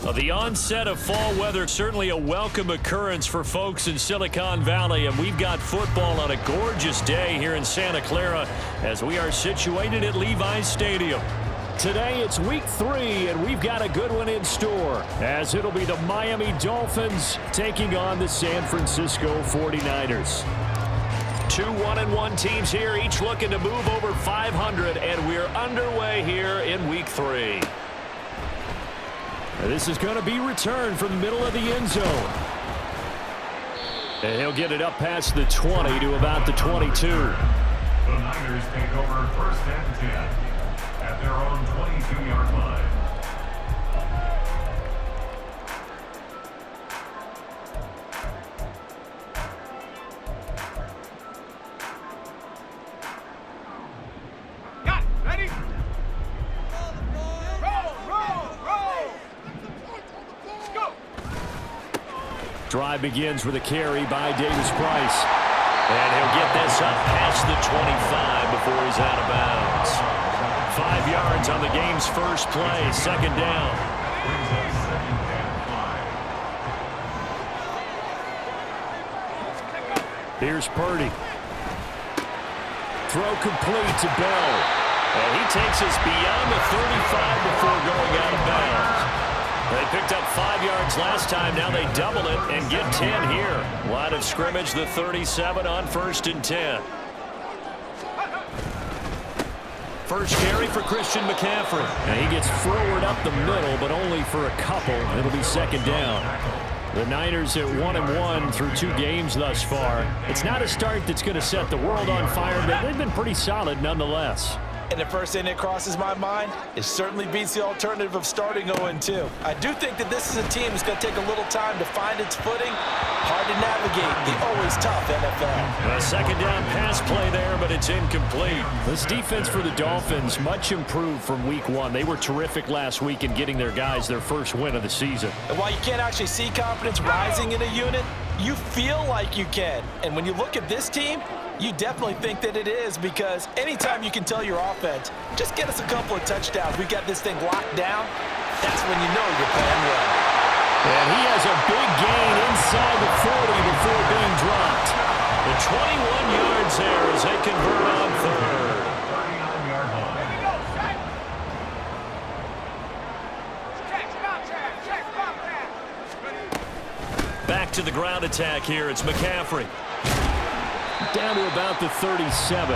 Well, the onset of fall weather, certainly a welcome occurrence for folks in Silicon Valley, and we've got football on a gorgeous day here in Santa Clara as we are situated at Levi's Stadium. Today it's week 3, and we've got a good one in store, as it'll be the Miami Dolphins taking on the San Francisco 49ers. Two 1-1 teams here, each looking to move over 500, and we're underway here in week 3. This is going to be returned from the middle of the end zone. And he'll get it up past the 20 to about the 22. The Niners take over first and 10 at their own 22-yard line. Drive begins with a carry by Davis Price. And he'll get this up past the 25 before he's out of bounds. 5 yards on the game's first play, second down. Here's Purdy. Throw complete to Bell. And he takes us beyond the 35 before going out of bounds. They picked up 5 yards last time. Now they double it and get 10 here. Line of scrimmage, the 37 on first and 10. First carry for Christian McCaffrey. And he gets forward up the middle, but only for a couple. It'll be second down. The Niners at 1-1 through 2 games thus far. It's not a start that's going to set the world on fire, but they've been pretty solid nonetheless. And the first thing that crosses my mind, it certainly beats the alternative of starting 0-2. I do think that this is a team that's going to take a little time to find its footing. Hard to navigate the always tough NFL. A second down pass play there, but it's incomplete. This defense for the Dolphins, much improved from week 1. They were terrific last week in getting their guys their first win of the season. And while you can't actually see confidence rising in a unit, you feel like you can. And when you look at this team, you definitely think that it is, because anytime you can tell your offense, just get us a couple of touchdowns, we got this thing locked down, that's when you know you're playing well. And he has a big gain inside the 40 before being dropped. The 21 yards there as they convert on third. 39-yard line. Back to the ground attack here. It's McCaffrey. Down to about the 37.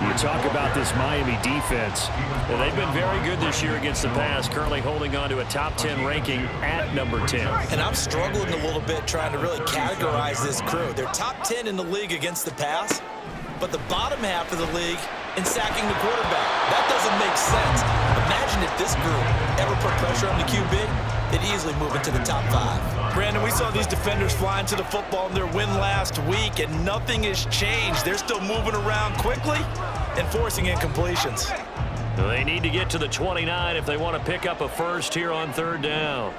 You talk about this Miami defense. Well, they've been very good this year against the pass, currently holding on to a top 10 ranking at number 10. And I'm struggling a little bit trying to really categorize this crew. They're top 10 in the league against the pass, but the bottom half of the league in sacking the quarterback. That doesn't make sense. Imagine if this group ever put pressure on the QB, they'd easily move into the top 5. Brandon, we saw these defenders flying to the football in their win last week, and nothing has changed. They're still moving around quickly and forcing incompletions. They need to get to the 29 if they want to pick up a first here on third down.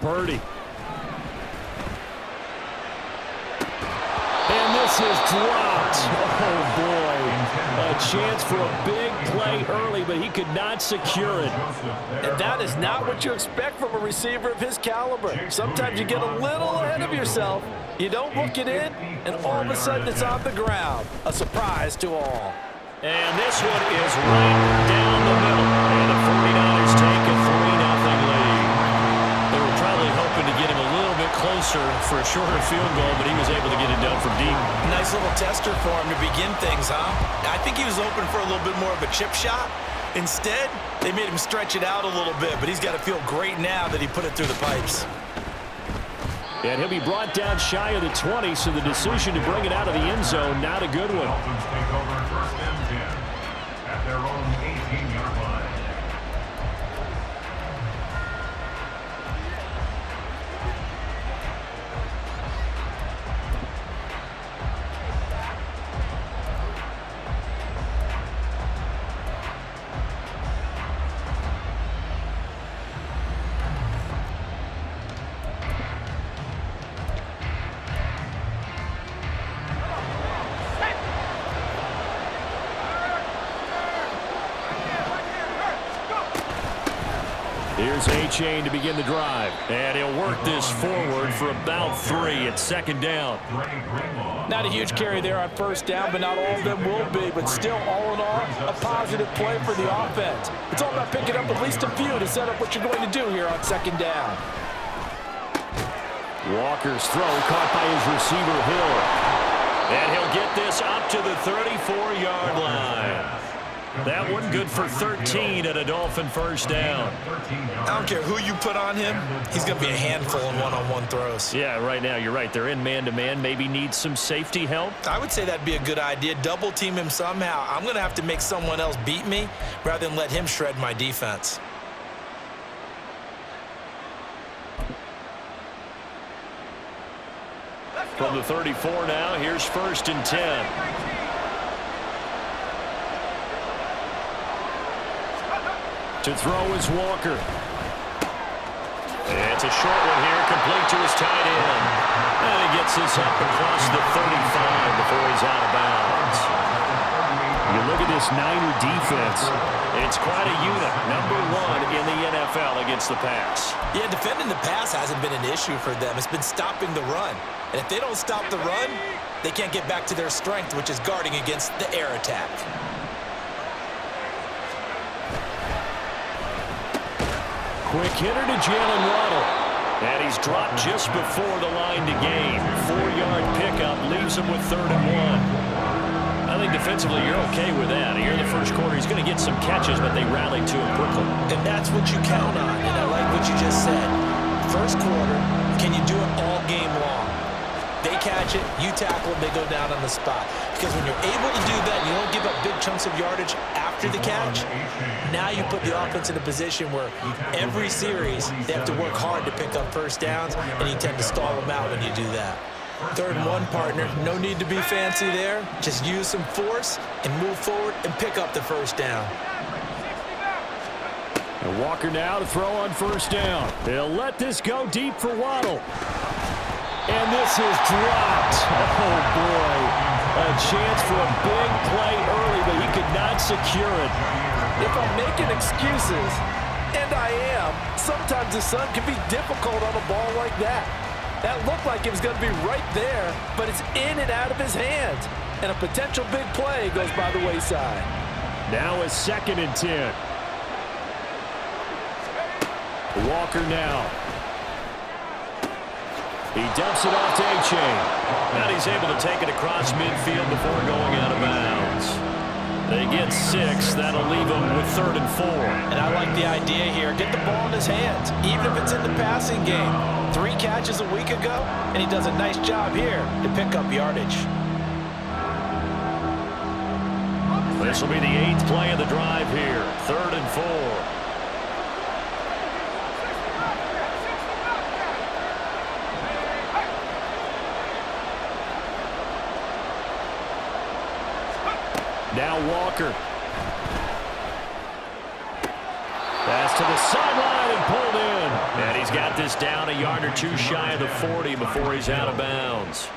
Purdy. And this is dropped. Oh, boy. A chance for a big play early, but he could not secure it. And that is not what you expect from a receiver of his caliber. Sometimes you get a little ahead of yourself, you don't look it in, and all of a sudden it's on the ground. A surprise to all. And this one is right down the middle. And the 49ers take a 3-0 lead. They were probably hoping to get him a little bit closer for a shorter field goal, but he was able to get it done from deep. Nice little tester for him to begin things, huh? I think he was open for a little bit more of a chip shot. Instead, they made him stretch it out a little bit, but he's got to feel great now that he put it through the pipes. And he'll be brought down shy of the 20, so the decision to bring it out of the end zone, not a good one. Dolphins take over first and 10 at their own 18-yard line. Here's A-Chain to begin the drive. And he'll work this forward for about 3 at second down. Not a huge carry there on first down, but not all of them will be. But still, all in all, a positive play for the offense. It's all about picking up at least a few to set up what you're going to do here on second down. Walker's throw caught by his receiver, Hill. And he'll get this up to the 34-yard line. That one good for 13 at a Dolphin first down. I don't care who you put on him, he's going to be a handful in one-on-one throws. Yeah, right now, you're right. They're in man-to-man. Maybe need some safety help. I would say that'd be a good idea. Double team him somehow. I'm going to have to make someone else beat me rather than let him shred my defense. From the 34 now, here's first and 10. To throw is Walker. It's a short one here, complete to his tight end. And he gets this up across the 35 before he's out of bounds. You look at this Niner defense. It's quite a unit, number 1 in the NFL against the pass. Yeah, defending the pass hasn't been an issue for them. It's been stopping the run. And if they don't stop the run, they can't get back to their strength, which is guarding against the air attack. Quick hitter to Jalen Waddle. And he's dropped just before the line to gain. 4-yard pickup leaves him with 3rd and 1. I think defensively you're okay with that. Here in the first quarter, he's going to get some catches, but they rallied to him quickly. And that's what you count on. And I like what you just said. First quarter, can you do it all game long? They catch it, you tackle them, they go down on the spot. Because when you're able to do that, you don't give up big chunks of yardage after the catch. Now you put the offense in a position where every series they have to work hard to pick up first downs, and you tend to stall them out when you do that. 3rd and 1, partner. No need to be fancy there. Just use some force and move forward and pick up the first down. And Walker now to throw on first down. They'll let this go deep for Waddle. And this is dropped. Oh, boy. A chance for a big play early, but he could not secure it. If I'm making excuses, And I am. Sometimes the sun can be difficult on a ball like that. That looked like it was going to be right there, but it's in and out of his hands. And a potential big play goes by the wayside. Now a 2nd and 10. Walker now. He dumps it off to A-Chain. And he's able to take it across midfield before going out of bounds. They get 6. That'll leave them with 3rd and 4. And I like the idea here. Get the ball in his hands, even if it's in the passing game. 3 catches a week ago, and he does a nice job here to pick up yardage. This will be the 8th play of the drive here. 3rd and 4. Now Walker. Pass to the sideline and pulled in. And he's got this down a yard or 2 shy of the 40 before he's out of bounds.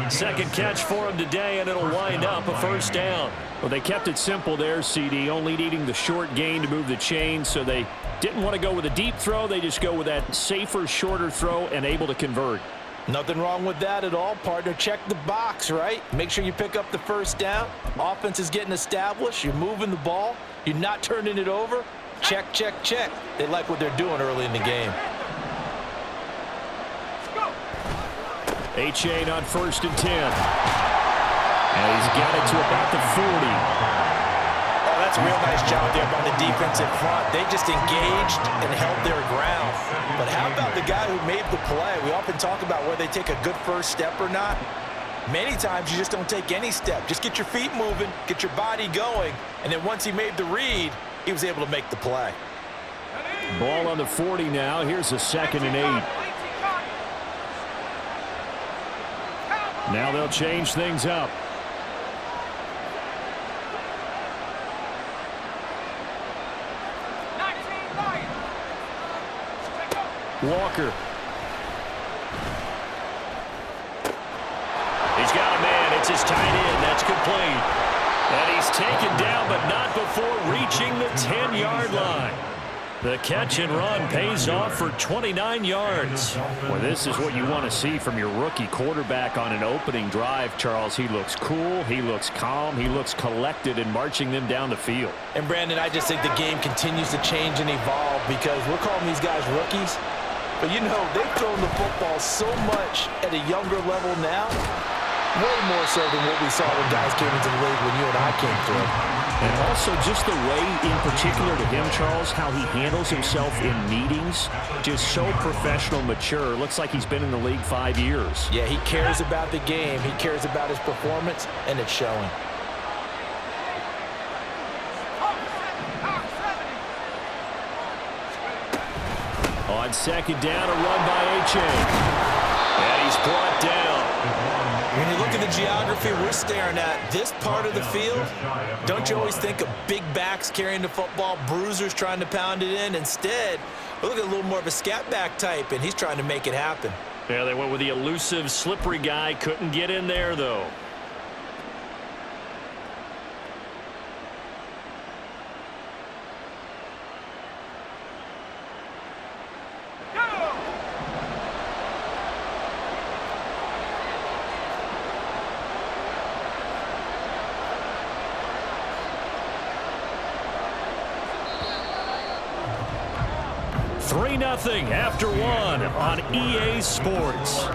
2nd catch for him today, and it'll wind up a 1st down. Well, they kept it simple there, CD, only needing the short gain to move the chain, so they didn't want to go with a deep throw. They just go with that safer, shorter throw and able to convert. Nothing wrong with that at all, partner. Check the box, right? Make sure you pick up the 1st down. Offense is getting established. You're moving the ball. You're not turning it over. Check, check, check. They like what they're doing early in the game. A-Chain on 1st and 10. And he's got it to about the 40. Oh, that's a real nice job there by the defensive front. They just engaged and held their ground. But how about the guy who made the play? We often talk about whether they take a good first step or not. Many times you just don't take any step. Just get your feet moving, get your body going, and then once he made the read, he was able to make the play. Ball on the 40 now. Here's a 2nd and 8. Now they'll change things up. Walker. He's got a man. It's his tight end. That's complete. And he's taken down, but not before reaching the 10-yard line. The catch and run pays off for 29 yards. Well, this is what you want to see from your rookie quarterback on an opening drive, Charles. He looks cool. He looks calm. He looks collected in marching them down the field. And, Brandon, I just think the game continues to change and evolve because we're calling these guys rookies. But, you know, they've thrown the football so much at a younger level now, way more so than what we saw when guys came into the league when you and I came through. And also just the way, in particular to him, Charles, how he handles himself in meetings, just so professional, mature. Looks like he's been in the league 5 years. Yeah, he cares about the game. He cares about his performance, and it's showing. On 2nd down, a run by A-Chain. And he's brought down. When you look at the geography we're staring at, this part of the field, don't you always think of big backs carrying the football, bruisers trying to pound it in? Instead, we look at a little more of a scat back type, and he's trying to make it happen. Yeah, they went with the elusive, slippery guy. Couldn't get in there, though. Nothing after 1 on EA Sports.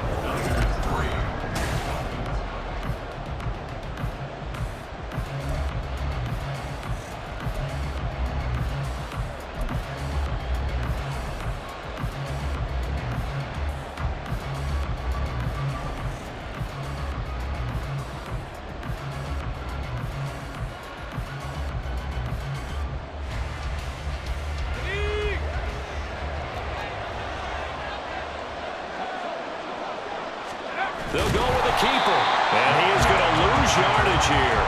They'll go with the keeper, and he is going to lose yardage here.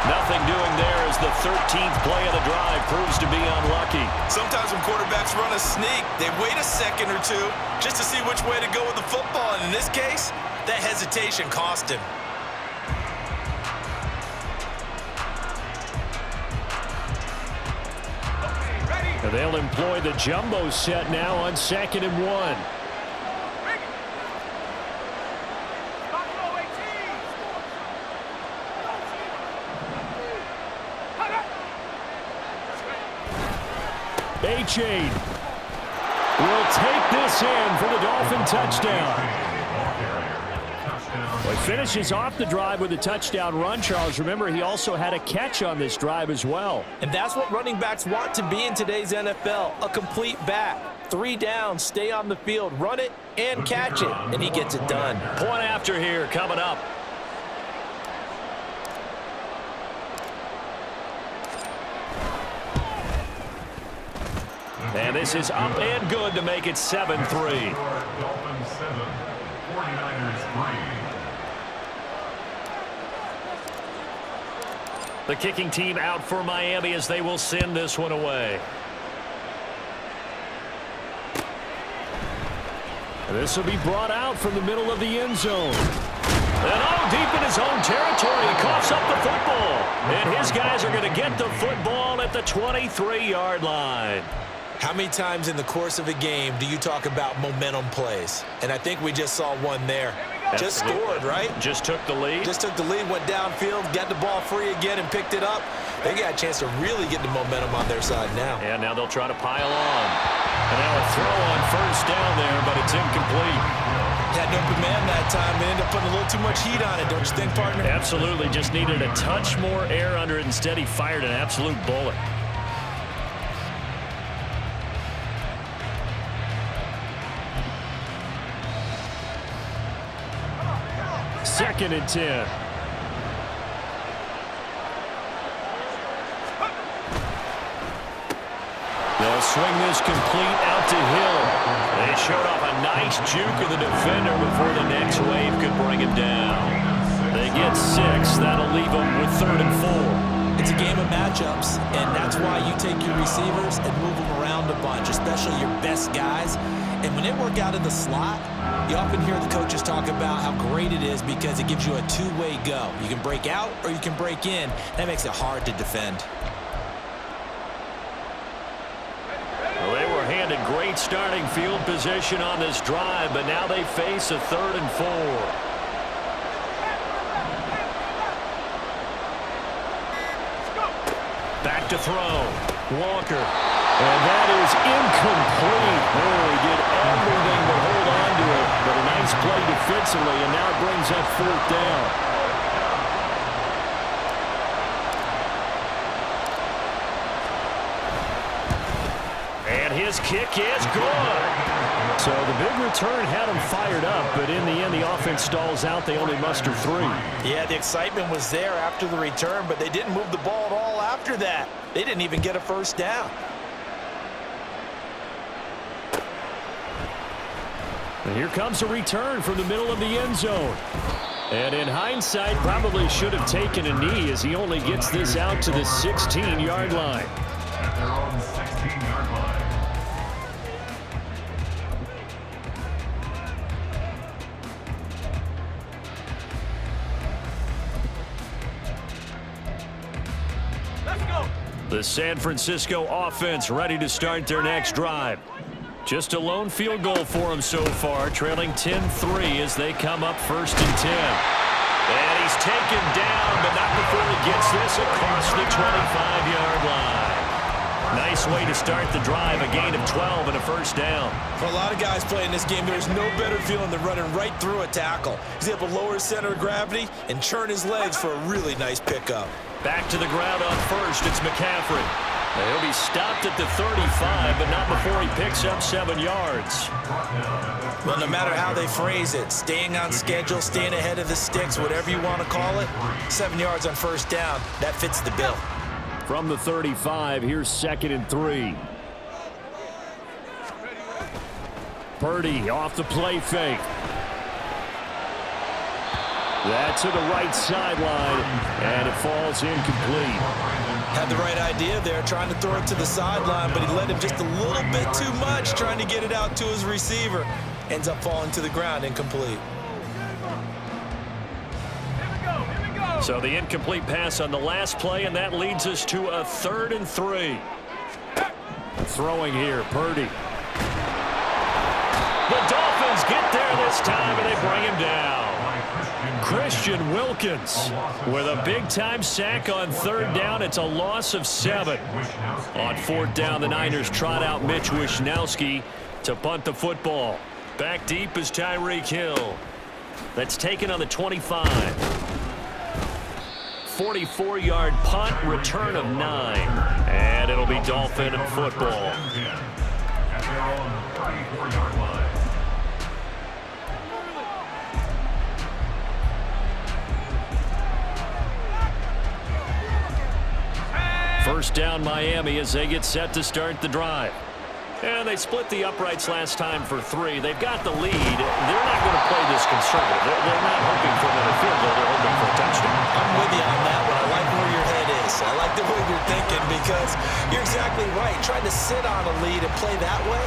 Nothing doing there as the 13th play of the drive proves to be unlucky. Sometimes when quarterbacks run a sneak, they wait a second or two just to see which way to go with the football, and in this case, that hesitation cost him. And they'll employ the jumbo set now on 2nd and 1. A-Chain will take this in for the Dolphin touchdown. Well, he finishes off the drive with a touchdown run, Charles. Remember, he also had a catch on this drive as well. And that's what running backs want to be in today's NFL, a complete back. 3 downs, stay on the field, run it, and catch it, and he gets it done. Point after here coming up. And this is up and good to make it 7-3. Dolphins 7, 49ers 3. The kicking team out for Miami as they will send this one away. This will be brought out from the middle of the end zone. And deep in his own territory, he coughs up the football. And his guys are going to get the football at the 23-yard line. How many times in the course of a game do you talk about momentum plays? And I think we just saw one there. Just scored, right? Just took the lead. Just took the lead, went downfield, got the ball free again, and picked it up. They got a chance to really get the momentum on their side now. And now they'll try to pile on. And now a throw on 1st down there, but it's incomplete. Had an open man that time. They ended up putting a little too much heat on it, don't you think, partner? Absolutely. Just needed a touch more air under it. Instead, he fired an absolute bullet. Second and 10. They'll swing this complete out to Hill. They showed off a nice juke of the defender before the next wave could bring him down. They get 6. That'll leave them with 3rd and 4. It's a game of matchups, and that's why you take your receivers and move them around a bunch, especially your best guys. And when they work out in the slot, you often hear the coaches talk about how great it is because it gives you a two-way go. You can break out or you can break in. That makes it hard to defend. Well, they were handed great starting field position on this drive, but now they face a 3rd and 4. Back to throw. Walker. And that is incomplete. Oh, he did everything but hold on to it. But a nice play defensively, and now it brings up 4th down. And his kick is good. So the big return had him fired up, but in the end, the offense stalls out. They only muster 3. Yeah, the excitement was there after the return, but they didn't move the ball at all after that. They didn't even get a 1st down. And here comes a return from the middle of the end zone. And in hindsight, probably should have taken a knee as he only gets this out to the 16-yard line. At their own 16-yard line. Let's go. The San Francisco offense ready to start their next drive. Just a lone field goal for him so far, trailing 10-3 as they come up 1st and 10. And he's taken down, but not before he gets this across the 25-yard line. Nice way to start the drive, a gain of 12 and a 1st down. For a lot of guys playing this game, there's no better feeling than running right through a tackle. He's able to lower his center of gravity and churn his legs for a really nice pickup. Back to the ground on 1st, it's McCaffrey. He'll be stopped at the 35, but not before he picks up 7 yards. Well, no matter how they phrase it, staying on schedule, staying ahead of the sticks, whatever you want to call it, 7 yards on 1st down, that fits the bill. From the 35, here's 2nd and 3. Purdy off the play fake. That to the right sideline, and it falls incomplete. Had the right idea there, trying to throw it to the sideline, but he let him just a little bit too much, trying to get it out to his receiver. Ends up falling to the ground, incomplete. So the incomplete pass on the last play, and that leads us to a 3rd and 3. Throwing here, Purdy. The Dolphins get there this time, and they bring him down. Christian Wilkins with a big-time sack on third down. It's a loss of 7. On fourth down, the Niners trot out Mitch Wishnowsky to punt the football. Back deep is Tyreek Hill. That's taken on the 25. 44-yard punt, return of 9. And it'll be Dolphin football. At their own 34-yard line. First down Miami as they get set to start the drive. And they split the uprights last time for 3. They've got the lead. They're not going to play this conservative. They're not hoping for another field goal. They're hoping for a touchdown. I'm with you on that one. I like where your head is. I like the way you're thinking because you're exactly right. Trying to sit on a lead and play that way,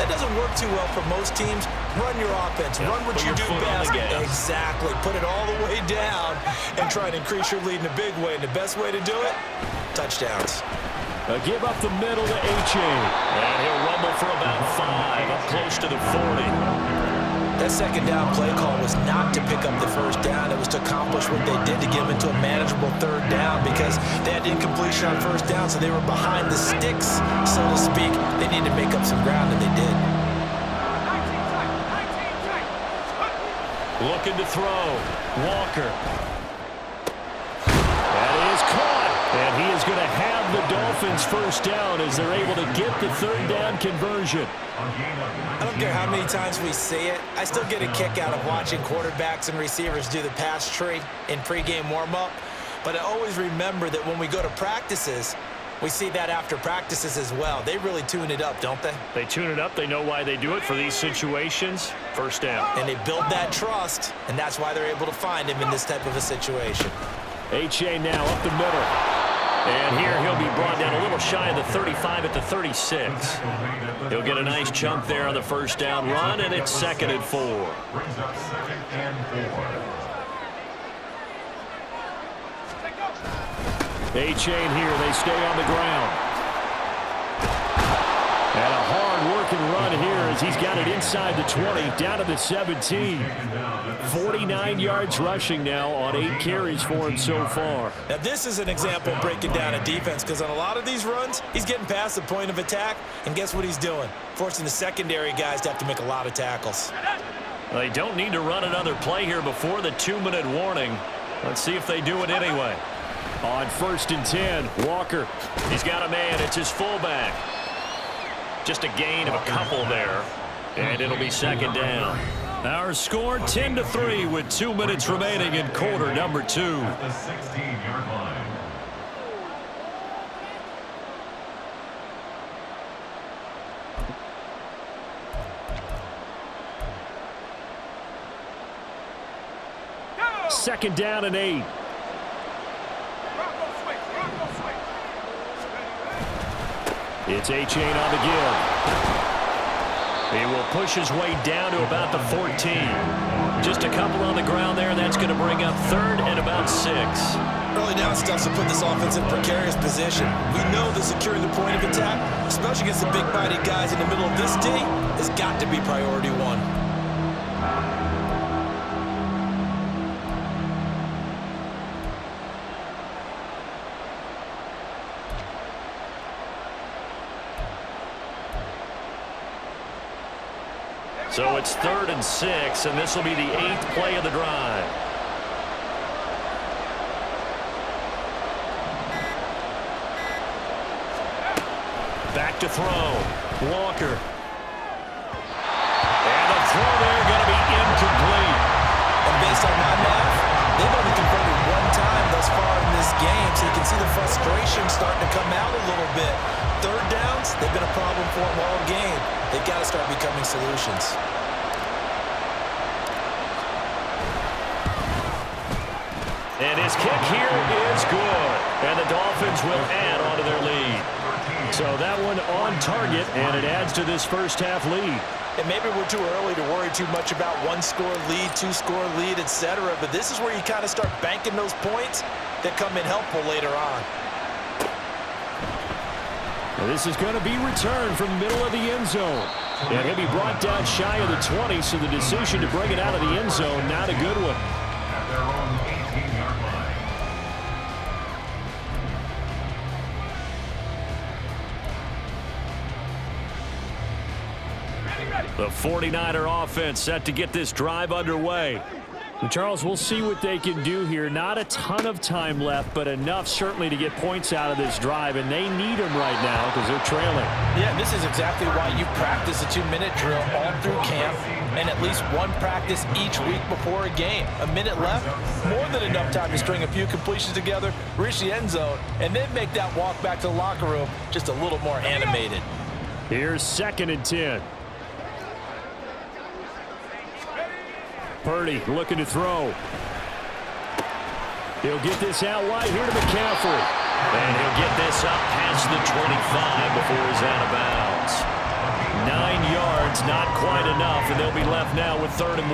that doesn't work too well for most teams. Run your offense. Run what you do best. Exactly. Put it all the way down and try and increase your lead in a big way. And the best way to do it, touchdowns. A give up the middle to H.A. And he'll rumble for about 5, up close to the 40. That second down play call was not to pick up the first down. It was to accomplish what they did to get them into a manageable third down because they had incompletion on first down, so they were behind the sticks, so to speak. They needed to make up some ground, and they did. Looking to throw. Walker. That is caught. And he is going to have the Dolphins first down as they're able to get the third down conversion. I don't care how many times we see it. I still get a kick out of watching quarterbacks and receivers do the pass tree in pregame warm-up. But I always remember that when we go to practices, we see that after practices as well. They really tune it up, don't they? They tune it up. They know why they do it for these situations. First down. And they build that trust, and that's why they're able to find him in this type of a situation. H.A. now up the middle. And here he'll be brought down a little shy of the 35 at the 36. He'll get a nice chunk there on the first down run, and it's 2nd and 4. Brings up 2nd and 4. A-Chain here. They stay on the ground. And a hard-working run here as he's got it inside the 20, down to the 17. 49 yards rushing now on 8 carries for him so far. Now, this is an example of breaking down a defense because on a lot of these runs, he's getting past the point of attack, and guess what he's doing? Forcing the secondary guys to have to make a lot of tackles. They don't need to run another play here before the 2-minute warning. Let's see if they do it anyway. On 1st and 10, Walker. He's got a man. It's his fullback. Just a gain of a couple there, and it'll be 2nd down. Our score 10-3 with 2 minutes remaining in quarter number 2. At the 16-yard line. Second down and 8. It's A-Chain on the give. He will push his way down to about the 14. Just a couple on the ground there. That's going to bring up 3rd and about 6. Early down stuff to put this offense in precarious position. We know that securing the point of attack, especially against the big mighty guys in the middle of this D, has got to be priority 1. So it's 3rd and 6, and this will be the 8th play of the drive. Back to throw. Walker. And the throw there going to be incomplete. And based on my math, they've only converted 1 time thus far in this game, so you can see the frustration starting to come out a little bit. 3rd downs, they've been a problem for them all game. They've got to start becoming solutions. And his kick here is good. And the Dolphins will add on to their lead. So that one on target, and it adds to this first half lead. And maybe we're too early to worry too much about 1-score lead, 2-score lead, etc. But this is where you kind of start banking those points that come in helpful later on. And this is going to be returned from the middle of the end zone. And he'll be brought down shy of the 20, so the decision to bring it out of the end zone, not a good one. At their own 18-yard line. The 49er offense set to get this drive underway. And Charles, we'll see what they can do here. Not a ton of time left, but enough certainly to get points out of this drive, and they need them right now because they're trailing. Yeah, this is exactly why you practice a 2-minute drill all through camp and at least one practice each week before a game. A minute left, more than enough time to string a few completions together, reach the end zone, and then make that walk back to the locker room just a little more animated. Here's 2nd and 10. Purdy looking to throw. He'll get this out wide here to McCaffrey. And he'll get this up past the 25 before he's out of bounds. 9 yards, not quite enough, and they'll be left now with 3rd and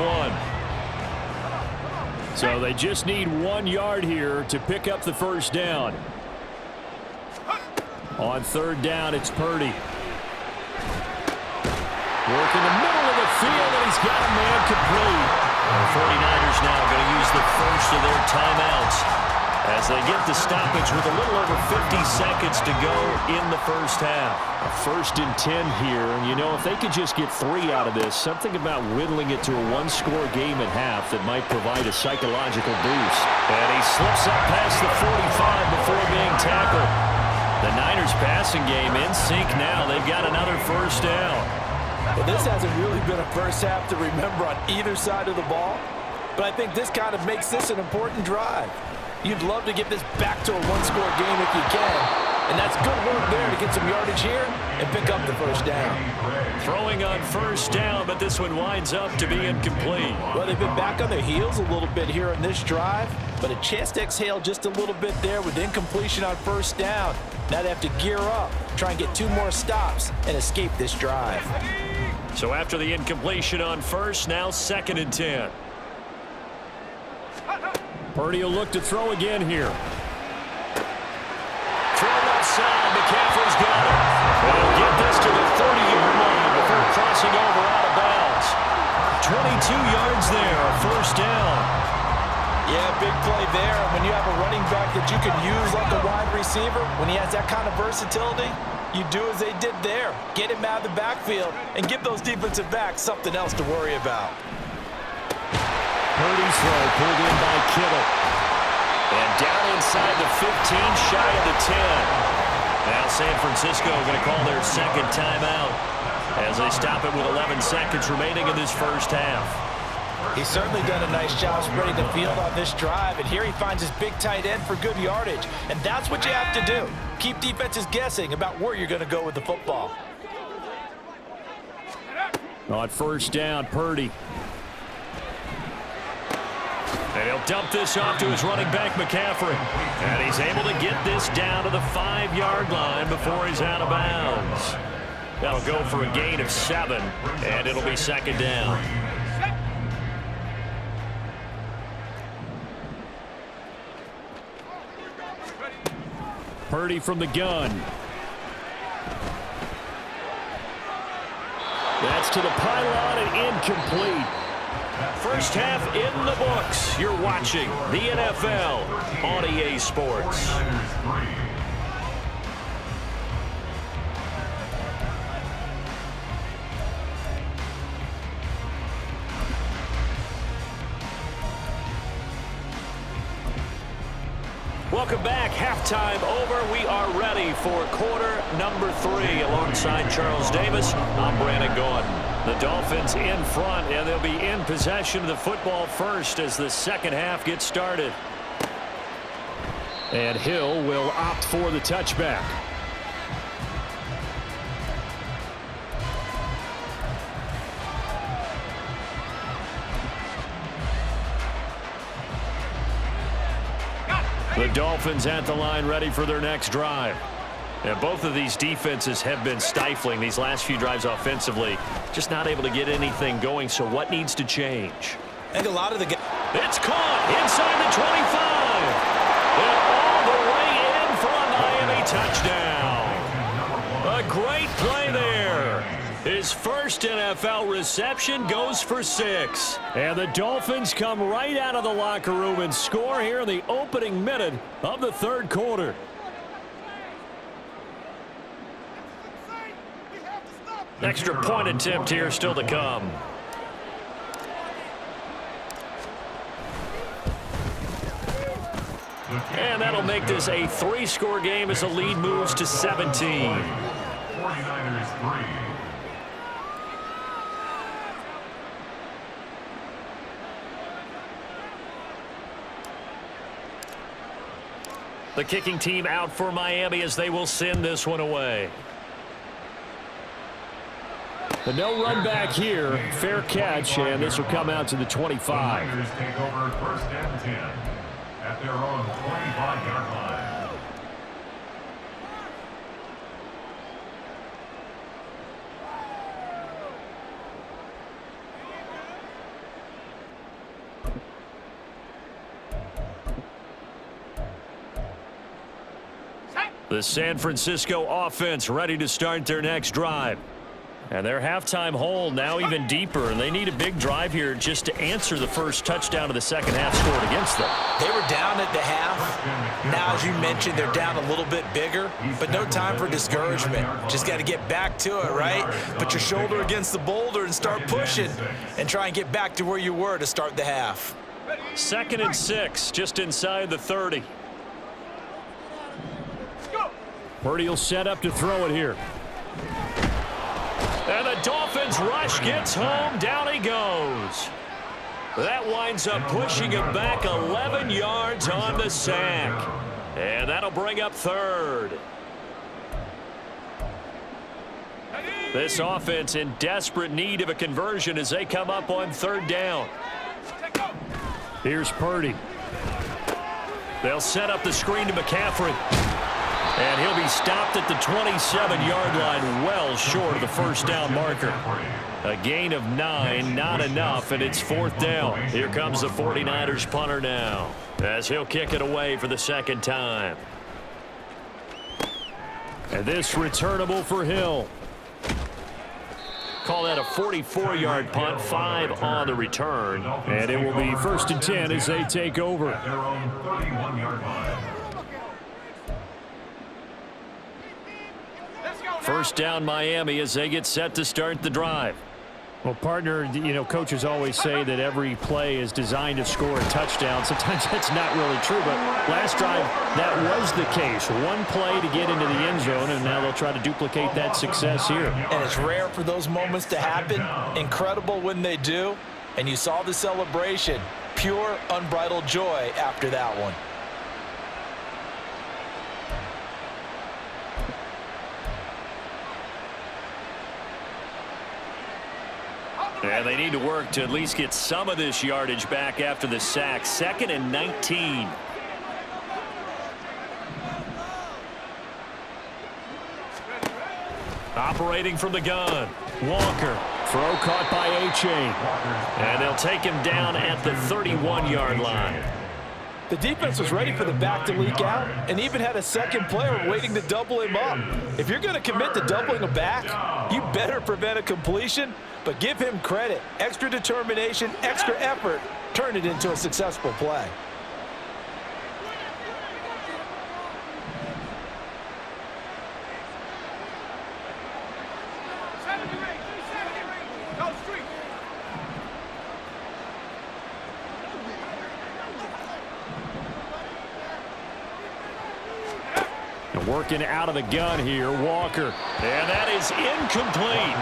1. So they just need 1 yard here to pick up the first down. On 3rd down, it's Purdy. Working the middle of the field, and he's got a man complete. The 49ers now going to use the first of their timeouts as they get the stoppage with a little over 50 seconds to go in the first half. A 1st and 10 here, and you know, if they could just get 3 out of this, something about whittling it to a 1-score game at half that might provide a psychological boost. And he slips up past the 45 before being tackled. The Niners passing game in sync now. They've got another first down. Well, this hasn't really been a first half to remember on either side of the ball, but I think this kind of makes this an important drive. You'd love to get this back to a 1-score game if you can, and that's good work there to get some yardage here and pick up the first down. Throwing on first down, but this one winds up to be incomplete. Well, they've been back on their heels a little bit here on this drive, but a chance to exhale just a little bit there with incompletion on first down. Now they have to gear up, try and get 2 more stops, and escape this drive. So after the incompletion on first, now 2nd and 10. Purdy will look to throw again here. Throw left side, McCaffrey's got it. He'll get this to the 30-yard line before crossing over out of bounds. 22 yards there, a first down. Yeah, big play there. When you have a running back that you can use like a wide receiver, when he has that kind of versatility, you do as they did there. Get him out of the backfield and give those defensive backs something else to worry about. Purdy's throw pulled in by Kittle. And down inside the 15, shy of the 10. Now San Francisco going to call their 2nd timeout as they stop it with 11 seconds remaining in this first half. He's certainly done a nice job spreading the field on this drive, and here he finds his big tight end for good yardage. And that's what you have to do. Keep defenses guessing about where you're going to go with the football. On first down, Purdy. And he'll dump this off to his running back, McCaffrey. And he's able to get this down to the 5-yard line before he's out of bounds. That'll go for a gain of 7, and it'll be 2nd down. Purdy from the gun. That's to the pylon and incomplete. First half in the books. You're watching the NFL on EA Sports. Welcome back. Halftime over. We are ready for quarter number 3. Alongside Charles Davis, I'm Brandon Gordon. The Dolphins in front, and they'll be in possession of the football first as the second half gets started. And Hill will opt for the touchback. The Dolphins at the line ready for their next drive. And both of these defenses have been stifling these last few drives offensively. Just not able to get anything going, so what needs to change? I think a lot of the... It's caught inside the 25. And all the way in for a Miami touchdown. great play there. His first NFL reception goes for 6. And the Dolphins come right out of the locker room and score here in the opening minute of the third quarter. Extra point attempt here still to come. And that'll make this a 3-score game as the lead moves to 17. 49ers 3. The kicking team out for Miami as they will send this one away. The no run back here. Fair catch, and this will come out to the 25. The Niners take over 1st and 10 at their own 25-yard line. The San Francisco offense ready to start their next drive. And their halftime hole now even deeper, and they need a big drive here just to answer the first touchdown of the second half scored against them. They were down at the half. Now, as you mentioned, they're down a little bit bigger, but no time for discouragement. Just got to get back to it, right? Put your shoulder against the boulder and start pushing and try and get back to where you were to start the half. 2nd and 6, just inside the 30. Purdy will set up to throw it here. And the Dolphins rush gets home. Down he goes. That winds up pushing him back 11 yards on the sack. And that'll bring up 3rd. This offense in desperate need of a conversion as they come up on 3rd down. Here's Purdy. They'll set up the screen to McCaffrey. And he'll be stopped at the 27-yard line, well short of the first down marker. A gain of 9, not enough, and it's 4th down. Here comes the 49ers punter now, as he'll kick it away for the 2nd time. And this returnable for Hill. Call that a 44-yard punt, 5 on the return. And it will be 1st and 10 as they take over. At their own 31-yard line. 1st down Miami as they get set to start the drive. Well, partner, you know, coaches always say that every play is designed to score a touchdown. Sometimes that's not really true, but last drive, that was the case. One play to get into the end zone, and now they'll try to duplicate that success here. And it's rare for those moments to happen. Incredible when they do. And you saw the celebration. Pure, unbridled joy after that one. And they need to work to at least get some of this yardage back after the sack. 2nd and 19. Operating from the gun. Walker. Throw caught by A-Chain. And they'll take him down at the 31-yard line. The defense was ready for the back to leak out and even had a second player waiting to double him up. If you're going to commit to doubling a back, you better prevent a completion, but give him credit. Extra determination, extra effort, turned it into a successful play. Working out of the gun here, Walker. And that is incomplete.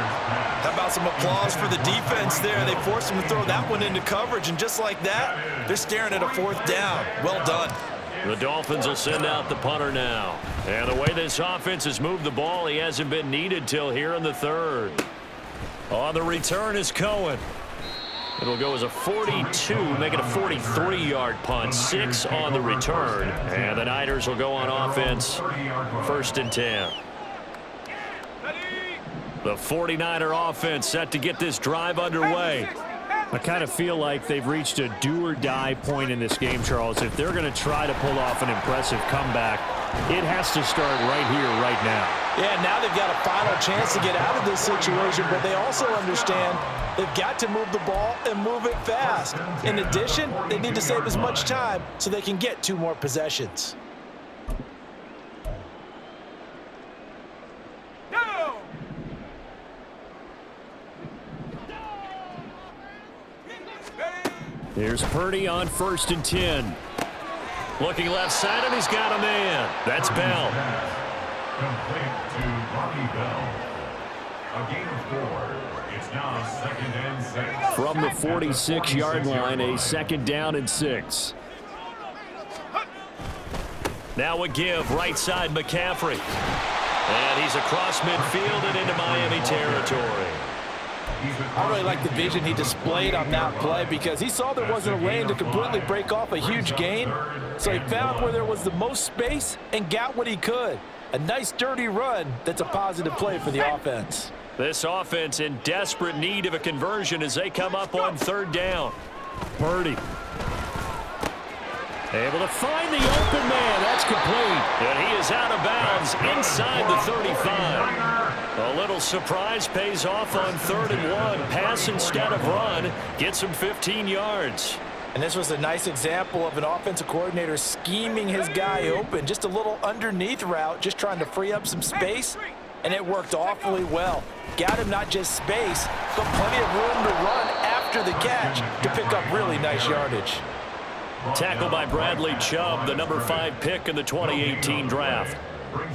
How about some applause for the defense there? They forced him to throw that one into coverage, and just like that, they're staring at a 4th down. Well done. The Dolphins will send out the punter now. And the way this offense has moved the ball, he hasn't been needed till here in the 3rd. On the return is Cohen. It'll go as a 42, make it a 43-yard punt, 6 on the return. And the Niners will go on offense, 1st and 10. The 49er offense set to get this drive underway. I kind of feel like they've reached a do-or-die point in this game, Charles. If they're going to try to pull off an impressive comeback, it has to start right here, right now. Yeah, now they've got a final chance to get out of this situation, but they also understand they've got to move the ball and move it fast. In addition, they need to save as much time so they can get 2 more possessions. Here's Purdy on 1st and 10. Looking left side, and he's got a man. That's Bell. Complete to Bobby Bell. A gain of 4. It's now 2nd and 6. From the 46-yard line, a 2nd down and 6. Now a give, right side McCaffrey. And he's across midfield and into Miami territory. I really like the vision he displayed on that play because he saw there wasn't a lane to completely break off a huge gain. So he found where there was the most space and got what he could. A nice dirty run that's a positive play for the offense. This offense in desperate need of a conversion as they come up on 3rd down. Purdy. Able to find the open man. That's complete. And he is out of bounds inside the 35. A little surprise pays off on 3rd and 1. Pass instead of run. Gets him 15 yards. And this was a nice example of an offensive coordinator scheming his guy open. Just a little underneath route, just trying to free up some space. And it worked awfully well. Got him not just space, but plenty of room to run after the catch to pick up really nice yardage. Tackled by Bradley Chubb, the number 5 pick in the 2018 draft.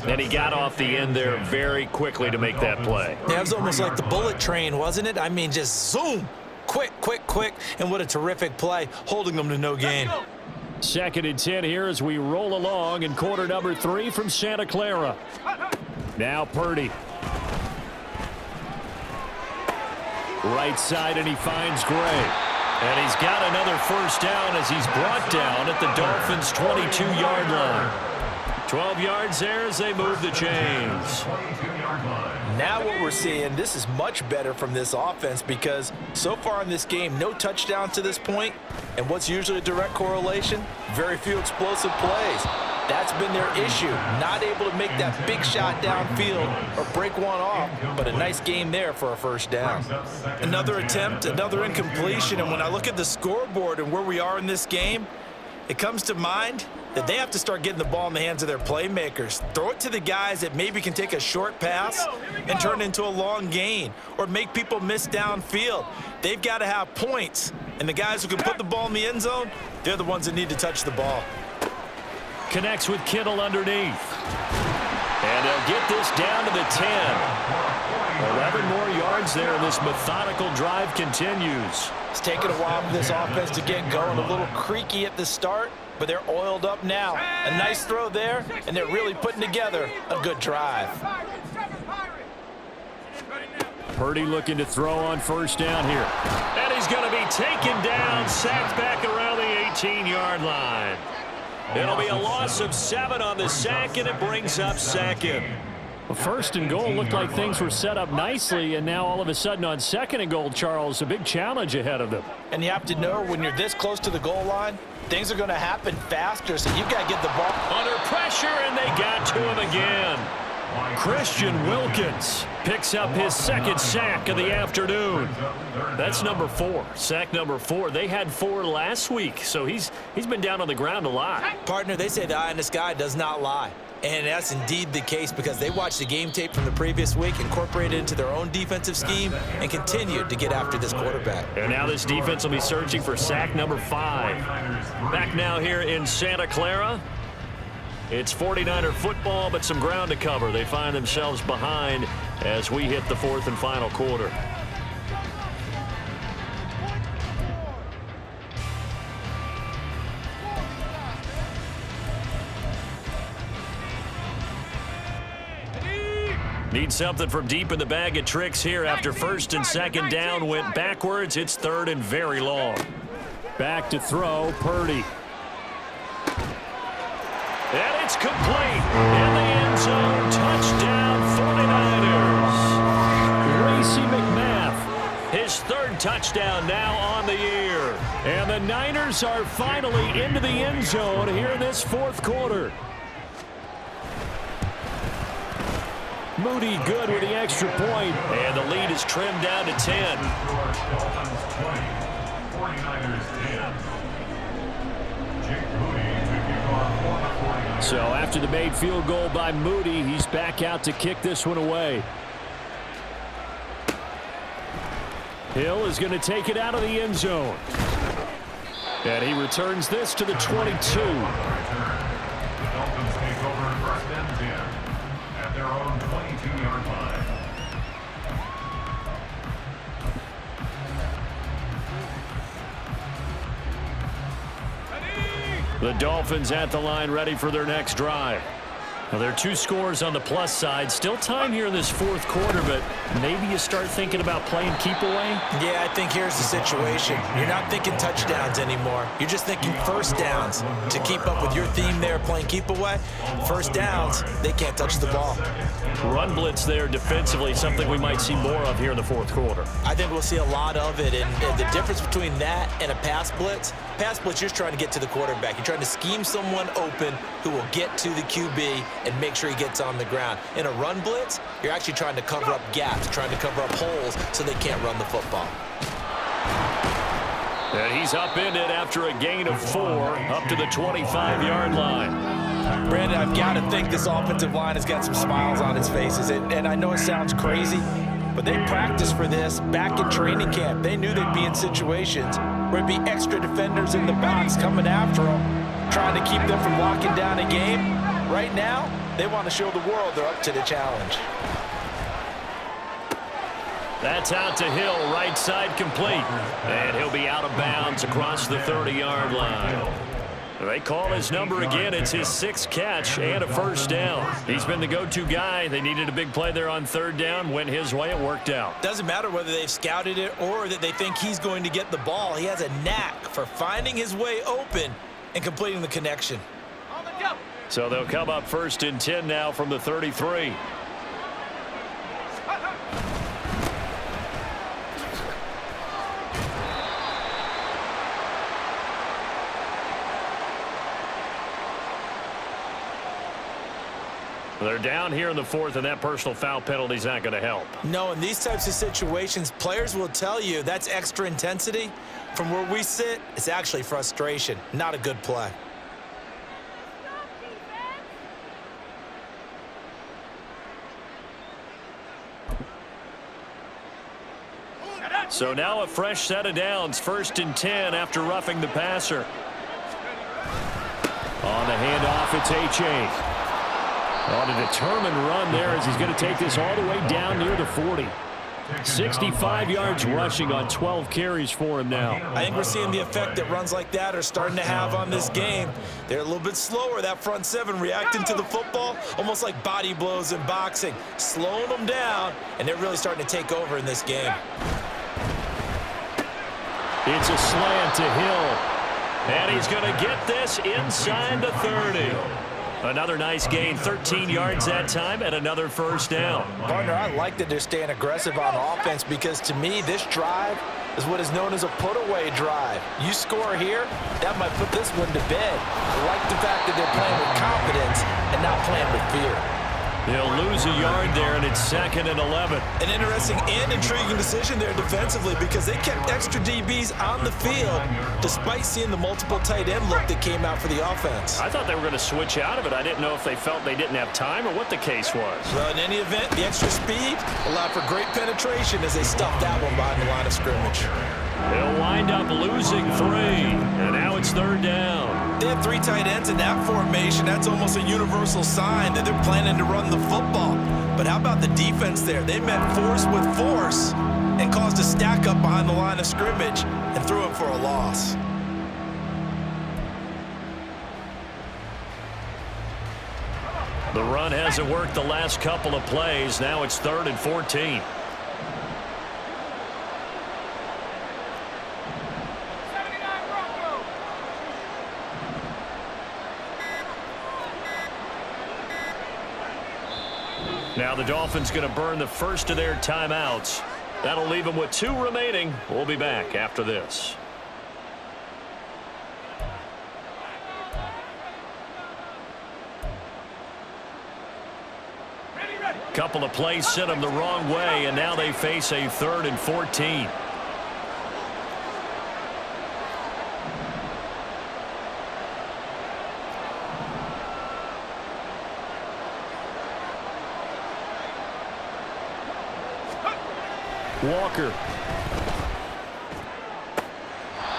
And he got off the end there very quickly to make that play. Yeah, it was almost like the bullet train, wasn't it? I mean, just zoom. Quick, quick, quick. And what a terrific play, holding them to no gain. 2nd and 10 here as we roll along in quarter number 3 from Santa Clara. Now Purdy. Right side, and he finds Gray. And he's got another 1st down as he's brought down at the Dolphins' 22-yard line. 12 yards there as they move the chains. Now what we're seeing, this is much better from this offense because so far in this game, no touchdowns to this point. And what's usually a direct correlation? Very few explosive plays. That's been their issue, not able to make that big shot downfield or break one off, but a nice game there for a 1st down. Another attempt, another incompletion, and when I look at the scoreboard and where we are in this game, it comes to mind that they have to start getting the ball in the hands of their playmakers. Throw it to the guys that maybe can take a short pass and turn it into a long gain or make people miss downfield. They've got to have points, and the guys who can put the ball in the end zone, they're the ones that need to touch the ball. Connects with Kittle underneath. And they'll get this down to the 10. 11 more yards there, and this methodical drive continues. It's taken a while for this offense to get going. A little creaky at the start, but they're oiled up now. A nice throw there, and they're really putting together a good drive. Purdy looking to throw on 1st down here. And he's going to be taken down, sacked back around the 18-yard line. It'll be a loss of 7 on the sack, and it brings up 2nd. Well, 1st and goal looked like things were set up nicely, and now all of a sudden on 2nd and goal, Charles, a big challenge ahead of them. And you have to know when you're this close to the goal line, things are going to happen faster, so you've got to get the ball under pressure, and they got to him again. Christian Wilkins picks up his 2nd sack of the afternoon. That's number 4, sack number 4. They had 4 last week, so he's been down on the ground a lot. Partner, they say the eye in the sky does not lie. And that's indeed the case because they watched the game tape from the previous week, incorporated it into their own defensive scheme, and continued to get after this quarterback. And now this defense will be searching for sack number 5. Back now here in Santa Clara. It's 49er football, but some ground to cover. They find themselves behind as we hit the 4th and final quarter. Need something from deep in the bag of tricks here after 1st and 2nd down went backwards. It's 3rd and very long. Back to throw, Purdy. And it's complete in the end zone. Touchdown, 49ers. Racy McMath, his 3rd touchdown now on the year. And the Niners are finally into the end zone here in this 4th quarter. Moody good with the extra point, and the lead is trimmed down to 10. Dolphins 20, 49ers 10. Jake Moody to kick off for the 49ers. So after the made field goal by Moody, he's back out to kick this one away. Hill is going to take it out of the end zone. And he returns this to the 22. The Dolphins take over first and 10 at their own 22-yard line. The Dolphins at the line ready for their next drive. Well, there are 2 scores on the plus side. Still time here in this fourth quarter, but maybe you start thinking about playing keep away? Yeah, I think here's the situation. You're not thinking touchdowns anymore. You're just thinking first downs. To keep up with your theme there, playing keep away, first downs, they can't touch the ball. Run blitz there defensively, something we might see more of here in the fourth quarter. I think we'll see a lot of it, and the difference between that and a pass blitz, you're just trying to get to the quarterback. You're trying to scheme someone open who will get to the QB and make sure he gets on the ground. In a run blitz, you're actually trying to cover up gaps, trying to cover up holes so they can't run the football. And he's upended after a gain of 4 up to the 25-yard line. Brandon, I've got to think this offensive line has got some smiles on its faces. And I know it sounds crazy, but they practiced for this back in training camp. They knew they'd be in situations where it'd be extra defenders in the box coming after them, trying to keep them from locking down a game. Right now, they want to show the world they're up to the challenge. That's out to Hill, right side complete. And he'll be out of bounds across the 30-yard line. They call his number again. It's his 6th catch and a first down. He's been the go-to guy. They needed a big play there on 3rd down. Went his way. It worked out. Doesn't matter whether they've scouted it or that they think he's going to get the ball. He has a knack for finding his way open and completing the connection. So they'll come up 1st and 10 now from the 33. They're down here in the 4th, and that personal foul penalty is not going to help. No, in these types of situations, players will tell you that's extra intensity. From where we sit, it's actually frustration, not a good play. So now a fresh set of downs, 1st and 10 after roughing the passer. On the handoff, it's H.A. On a determined run there as he's going to take this all the way down near the 40. 65 yards rushing on 12 carries for him now. I think we're seeing the effect that runs like that are starting to have on this game. They're a little bit slower, that front 7, reacting to the football, almost like body blows in boxing, slowing them down, and they're really starting to take over in this game. It's a slant to Hill, and he's going to get this inside the 30. Another nice gain, 13 yards that time, and another first down. Partner, I like that they're staying aggressive on offense because, to me, this drive is what is known as a put-away drive. You score here, that might put this one to bed. I like the fact that they're playing with confidence and not playing with fear. They'll lose a yard there, and it's 2nd and 11. An interesting and intriguing decision there defensively because they kept extra DBs on the field despite seeing the multiple tight end look that came out for the offense. I thought they were going to switch out of it. I didn't know if they felt they didn't have time or what the case was. Well, in any event, the extra speed allowed for great penetration as they stuffed that one behind the line of scrimmage. They'll wind up losing 3, and now it's 3rd down. They have 3 tight ends in that formation. That's almost a universal sign that they're planning to run the football. But how about the defense there? They met force with force and caused a stack up behind the line of scrimmage and threw him for a loss. The run hasn't worked the last couple of plays. Now it's 3rd and 14. Now the Dolphins going to burn the first of their timeouts. That'll leave them with 2 remaining. We'll be back after this. couple of plays sent them the wrong way, and now they face a 3rd and 14. Walker.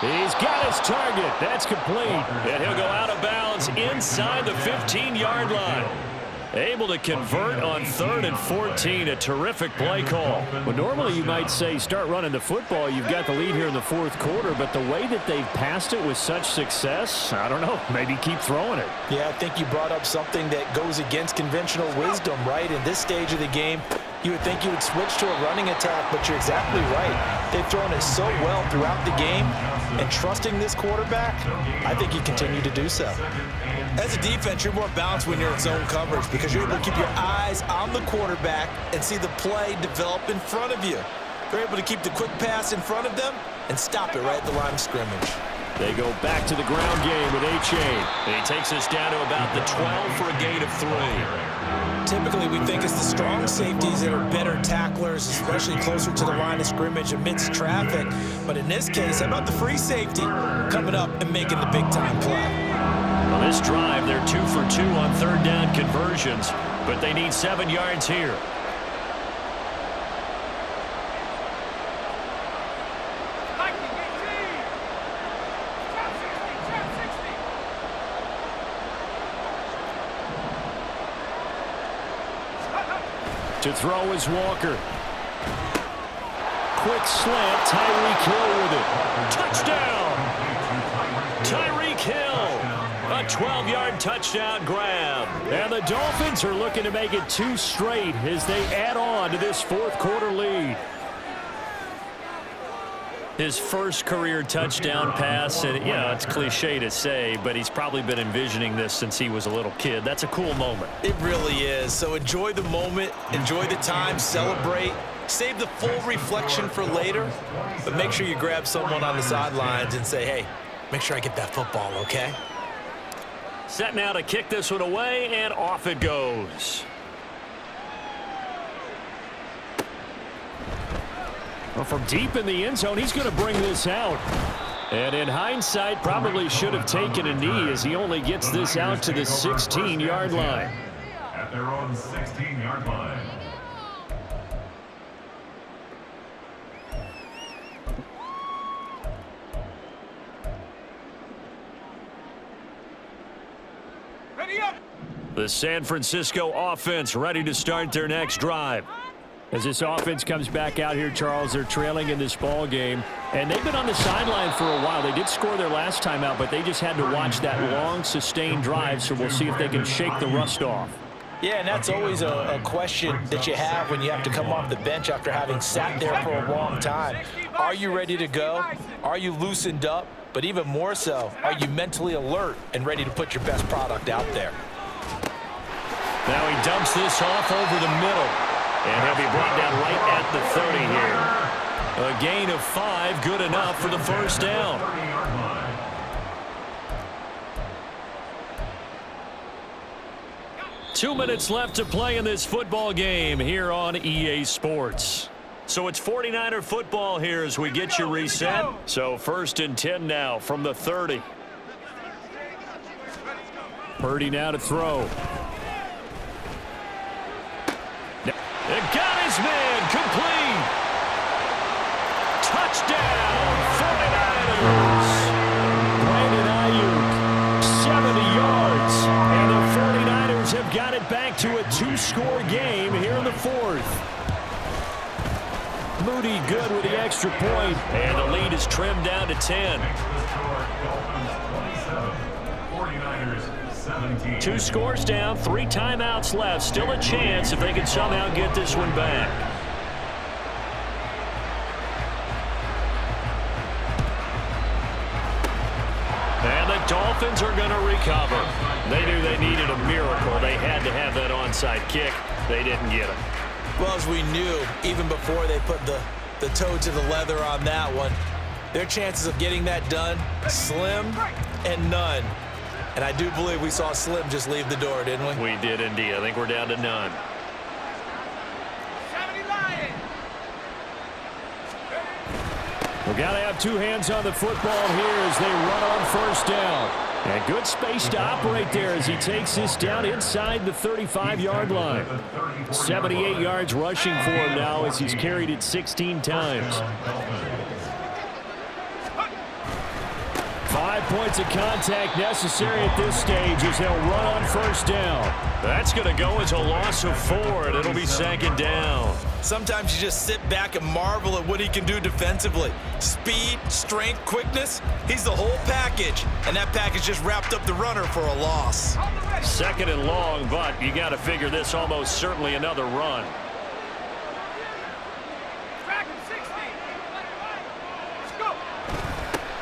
He's got his target. That's complete. And he'll go out of bounds inside the 15-yard line. Able to convert on 3rd and 14. A terrific play call. Well, normally you might say start running the football. You've got the lead here in the 4th quarter, but the way that they've passed it with such success, I don't know, maybe keep throwing it. Yeah, I think you brought up something that goes against conventional wisdom, right? In this stage of the game, you would think you would switch to a running attack, but you're exactly right. They've thrown it so well throughout the game, and trusting this quarterback, I think you continue to do so. As a defense, you're more balanced when you're in zone coverage because you're able to keep your eyes on the quarterback and see the play develop in front of you. They're able to keep the quick pass in front of them and stop it right at the line of scrimmage. They go back to the ground game with H.A. And he takes us down to about the 12 for a gain of 3. Typically, we think it's the strong safeties that are better tacklers, especially closer to the line of scrimmage amidst traffic. But in this case, how about the free safety coming up and making the big-time play? Well, this drive, they're 2 for 2 on 3rd down conversions, but they need 7 yards here. To throw is Walker. Quick slant, Tyreek Hill with it. Touchdown! Tyreek Hill, a 12-yard touchdown grab. And the Dolphins are looking to make it 2 straight as they add on to this 4th quarter lead. His first career touchdown pass, and yeah, it's cliche to say, but he's probably been envisioning this since he was a little kid. That's a cool moment. It really is. So enjoy the moment, enjoy the time, celebrate, save the full reflection for later, but make sure you grab someone on the sidelines and say, hey, make sure I get that football, okay? Set now to kick this one away, and off it goes. Well, from deep in the end zone, he's going to bring this out. And in hindsight, probably should have taken a knee as he only gets this out to the 16-yard line. At their own 16-yard line. The San Francisco offense ready to start their next drive. As this offense comes back out here, Charles, they're trailing in this ball game, and they've been on the sideline for a while. They did score their last time out, but they just had to watch that long, sustained drive, so we'll see if they can shake the rust off. Yeah, and that's always a question that you have when you have to come off the bench after having sat there for a long time. Are you ready to go? Are you loosened up? But even more so, are you mentally alert and ready to put your best product out there? Now he dumps this off over the middle. And he'll be brought down right at the 30 here. A gain of 5, good enough for the first down. 2 minutes left to play in this football game here on EA Sports. So it's 49er football here as we get you reset. So 1st and 10 now from the 30. Purdy now to throw. It got his man complete. Touchdown, 49ers. Brandon Ayuk, 70 yards. And the 49ers have got it back to a 2-score game here in the 4th. Moody good with the extra point. And the lead is trimmed down to 10. 2 scores down, 3 timeouts left. Still a chance if they can somehow get this one back. And the Dolphins are going to recover. They knew they needed a miracle. They had to have that onside kick. They didn't get it. Well, as we knew, even before they put the toe to the leather on that one, their chances of getting that done, slim and none. And I do believe we saw Slim just leave the door, didn't we? We did indeed. I think we're down to none. We've got to have two hands on the football here as they run on first down. And good space to operate there as he takes this down inside the 35-yard line. 78 yards rushing for him now as he's carried it 16 times. 5 points of contact necessary at this stage as they'll run on first down. That's going to go as a loss of 4, and it'll be second down. Sometimes you just sit back and marvel at what he can do defensively. Speed, strength, quickness, he's the whole package. And that package just wrapped up the runner for a loss. Second and long, but you got to figure this almost certainly another run.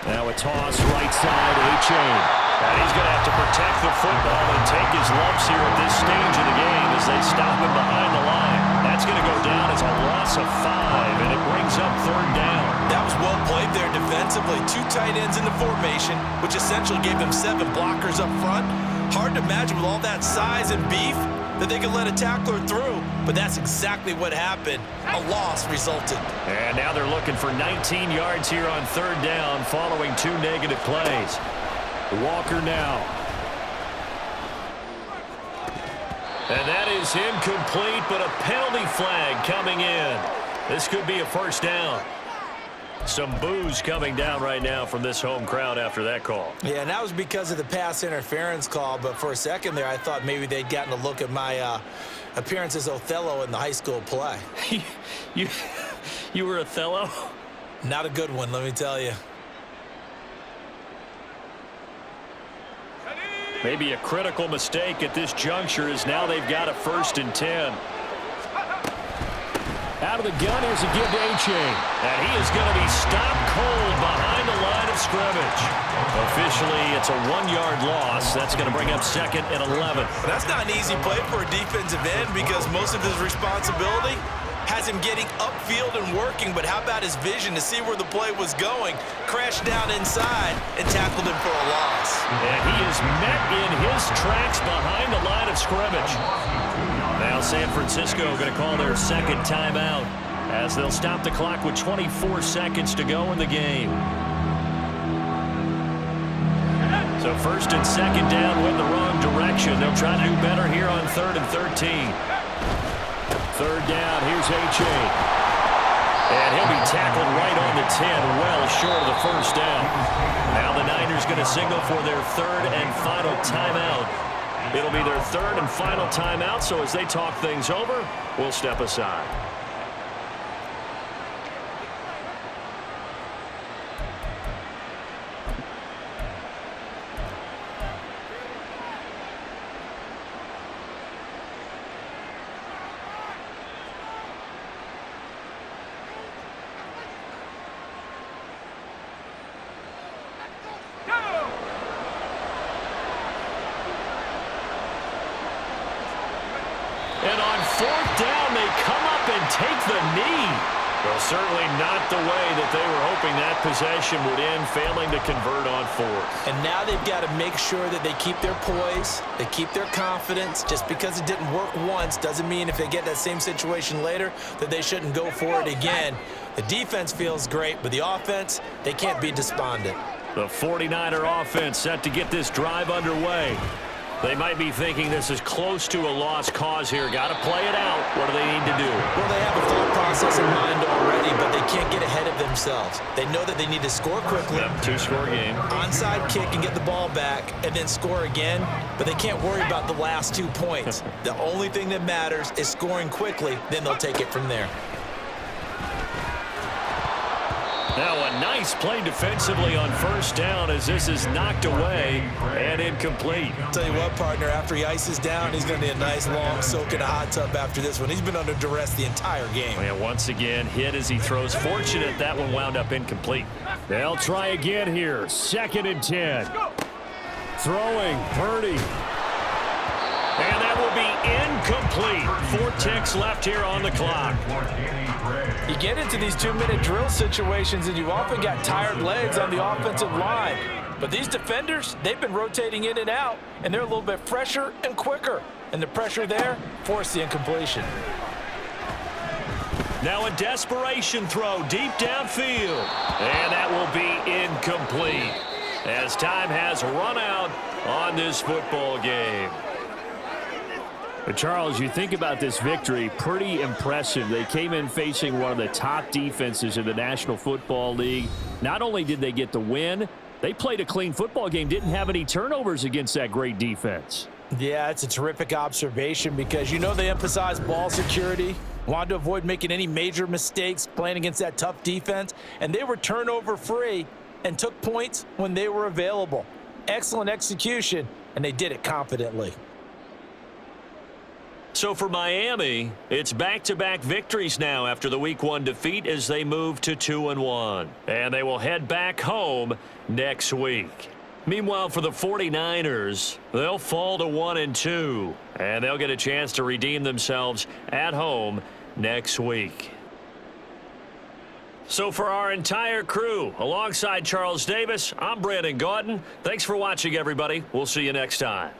Now a toss right side, A-Chain. And he's going to have to protect the football and take his lumps here at this stage of the game as they stop him behind the line. That's going to go down as a loss of 5, and it brings up third down. That was well played there defensively. 2 tight ends in the formation, which essentially gave them 7 blockers up front. Hard to imagine with all that size and beef that they could let a tackler through, but that's exactly what happened. A loss resulted. And now they're looking for 19 yards here on third down following 2 negative plays. Walker now. And that is incomplete, but a penalty flag coming in. This could be a first down. Some boos coming down right now from this home crowd after that call. Yeah, and that was because of the pass interference call, but for a second there I thought maybe they'd gotten a look at my appearance as Othello in the high school play. You were Othello? Not a good one, let me tell you. Maybe a critical mistake at this juncture as now they've got a 1st and 10. Out of the gun, here's a give to A-Chain. And he is going to be stopped cold behind the line of scrimmage. Officially, it's a 1-yard loss. That's going to bring up 2nd and 11. That's not an easy play for a defensive end because most of his responsibility has him getting upfield and working, but how about his vision to see where the play was going, crashed down inside, and tackled him for a loss. And he is met in his tracks behind the line of scrimmage. Now San Francisco going to call their 2nd timeout as they'll stop the clock with 24 seconds to go in the game. So 1st and 2nd down went the wrong direction. They'll try to do better here on 3rd and 13. Third down, here's A-Chain. And he'll be tackled right on the 10, well short of the first down. Now the Niners going to signal for their 3rd and final timeout. It'll be their 3rd and final timeout, so as they talk things over, we'll step aside. And on 4th down, they come up and take the knee. Well, certainly not the way that they were hoping that possession would end, failing to convert on 4th. And now they've got to make sure that they keep their poise, they keep their confidence. Just because it didn't work once doesn't mean if they get that same situation later that they shouldn't go for it again. The defense feels great, but the offense, they can't be despondent. The 49er offense set to get this drive underway. They might be thinking this is close to a lost cause here. Got to play it out. What do they need to do? Well, they have a thought process in mind already, but they can't get ahead of themselves. They know that they need to score quickly. Yep, 2-score game. Onside kick and get the ball back and then score again, but they can't worry about the last 2 points. The only thing that matters is scoring quickly, then they'll take it from there. Now a nice play defensively on 1st down as this is knocked away and incomplete. Tell you what, partner, after he ices down, he's going to need a nice long soak in a hot tub after this one. He's been under duress the entire game. And once again, hit as he throws. Fortunate that one wound up incomplete. They'll try again here. 2nd and 10. Throwing, Purdy. And that will be incomplete. 4 ticks left here on the clock. You get into these 2-minute drill situations and you often got tired legs on the offensive line. But these defenders, they've been rotating in and out, and they're a little bit fresher and quicker. And the pressure there forced the incompletion. Now a desperation throw deep downfield. And that will be incomplete as time has run out on this football game. But Charles, you think about this victory, pretty impressive. They came in facing one of the top defenses in the National Football League. Not only did they get the win, they played a clean football game, didn't have any turnovers against that great defense. Yeah, it's a terrific observation because you know they emphasize ball security, wanted to avoid making any major mistakes playing against that tough defense, and they were turnover free and took points when they were available. Excellent execution, and they did it confidently. So for Miami, it's back-to-back victories now after the Week 1 defeat as they move to 2-1. And they will head back home next week. Meanwhile, for the 49ers, they'll fall to 1-2. And they'll get a chance to redeem themselves at home next week. So for our entire crew, alongside Charles Davis, I'm Brandon Gaudin. Thanks for watching, everybody. We'll see you next time.